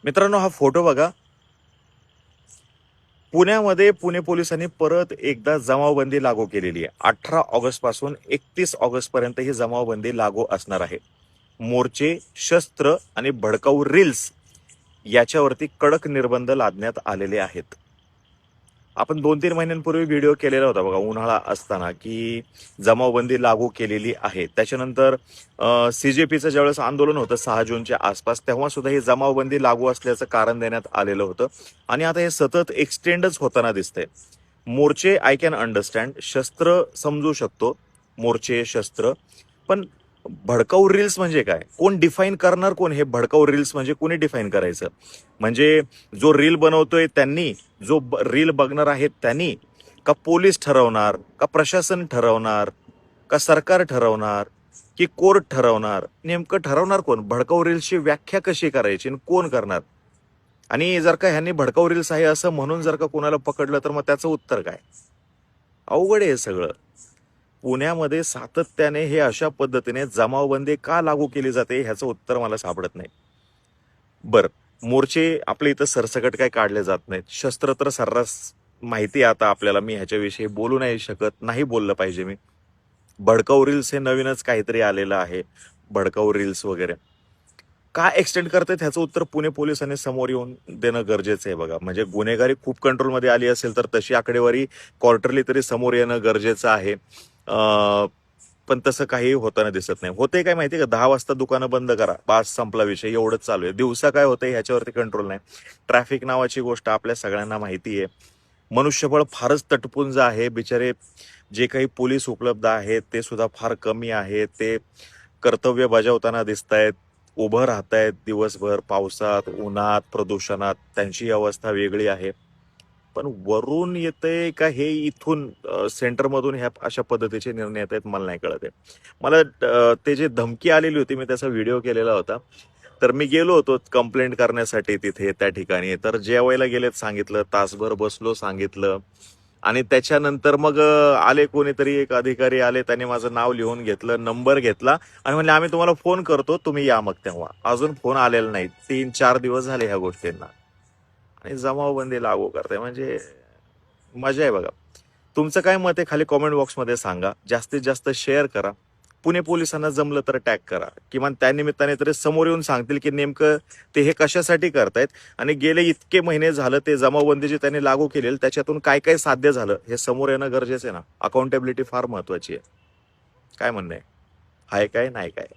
मित्रांनो, हा फोटो बघा. पुण्यामध्ये पुणे पोलिसांनी परत एकदा जमावबंदी लागू केलेली आहे. 18 ऑगस्ट पासून 31 ऑगस्ट पर्यंत ही जमावबंदी लागू असणार आहे. मोर्चे, शस्त्र आणि भडकाऊ रील्स याच्यावरती कडक निर्बंध लादण्यात आलेले आहेत. आपण 2-3 महिन्यांपूर्वी व्हिडिओ केलेला होता बघा, उन्हाळा असताना, की जमावबंदी लागू केलेली आहे. त्याच्यानंतर CJPचं ज्यावेळेस आंदोलन होतं 6 जूनच्या आसपास, तेव्हा सुद्धा ही जमावबंदी लागू असल्याचं कारण देण्यात आलेलं होतं. आणि आता हे सतत एक्सटेंडच होताना दिसतंय. मोर्चे आय कॅन अंडरस्टँड, शस्त्र समजू शकतो, मोर्चे शस्त्र, पण भडकाऊ रील्स म्हणजे काय? कोण डिफाईन करणार? कोण हे भडकाऊ रील्स म्हणजे कोणी डिफाईन करायचं? म्हणजे जो रील बनवतोय त्यांनी, जो रील बघणार आहेत त्यांनी, का पोलीस ठरवणार, का प्रशासन ठरवणार, का सरकार ठरवणार, की कोर्ट ठरवणार? नेमकं ठरवणार कोण? भडकाऊ रील्सची व्याख्या कशी करायची आणि कोण करणार? आणि जर का ह्यांनी भडकाऊ रील्स आहे असं म्हणून जर का कोणाला पकडलं तर मग त्याचं उत्तर काय? अवघड आहे हे सगळं. पुण्यामध्ये सातत्याने हे अशा पद्धतीने जमावबंदी का लागू केली जाते ह्याचं उत्तर मला सापडत नाही. बर, मोर्चे आपल्या इथं सरसकट काय काढले जात नाहीत. शस्त्र तर सर्रास माहिती आहे आता आपल्याला, मी ह्याच्याविषयी बोलू नाही शकत, नाही बोललं पाहिजे मी. भडकाऊ रील्स हे नवीनच काहीतरी आलेलं आहे, भडकाऊ रील्स वगैरे. का एक्सटेंड करतायत ह्याचं उत्तर पुणे पोलिसांनी समोर येऊन देणं गरजेचं आहे बघा. म्हणजे गुन्हेगारी खूप कंट्रोलमध्ये आली असेल तर तशी आकडेवारी क्वार्टरली तरी समोर येणं गरजेचं आहे. पण तसं काही होताना दिसत नाही. होते काय माहिती का, 10 वाजता दुकानं बंद करा, बास संपला विषय, एवढंच चालू आहे. दिवसा काय होतंय ह्याच्यावरती कंट्रोल नाही. ट्रॅफिक नावाची गोष्ट आपल्या सगळ्यांना माहिती आहे. मनुष्यबळ फारच तटपुंज आहे. बिचारे जे काही पोलीस उपलब्ध आहेत ते सुद्धा फार कमी आहेत. ते कर्तव्य बजावताना दिसत आहेत, उभं राहतायत दिवसभर पावसात, उन्हात, प्रदूषणात. त्यांची अवस्था वेगळी आहे. पण वरून येते का हे इथून सेंटरमधून ह्या अशा पद्धतीचे निर्णय येत आहेत, मला नाही कळत आहे. मला ते जे धमकी आलेली होती, मी त्याचा व्हिडिओ केलेला होता. तर मी गेलो होतो कंप्लेंट करण्यासाठी तिथे त्या ठिकाणी. तर जेवायला गेलेत सांगितलं, तासभर बसलो सांगितलं. आणि त्याच्यानंतर मग आले कोणीतरी, एक अधिकारी आले, त्यांनी माझं नाव लिहून घेतलं, नंबर घेतला आणि म्हणले आम्ही तुम्हाला फोन करतो, तुम्ही या मग तेव्हा. अजून फोन आलेला नाही. 3-4 दिवस झाले ह्या गोष्टींना. आणि जमावबंदी लागू करताय म्हणजे मजा आहे बघा. तुमचं काय मत आहे खाली कॉमेंट बॉक्समध्ये सांगा. जास्तीत जास्त शेअर करा. पुणे पोलिसांना जमलं तर टॅग करा. किमान त्या निमित्ताने तरी समोर येऊन सांगतील की नेमकं ते हे कशासाठी करतायत आणि गेले इतके महिने झालं ते जमावबंदी जी त्यांनी लागू केलेली त्याच्यातून काय काय साध्य झालं हे समोर येणं गरजेचं आहे ना. अकाउंटेबिलिटी फार महत्वाची आहे. काय म्हणणं आहे? हाय काय नाही काय?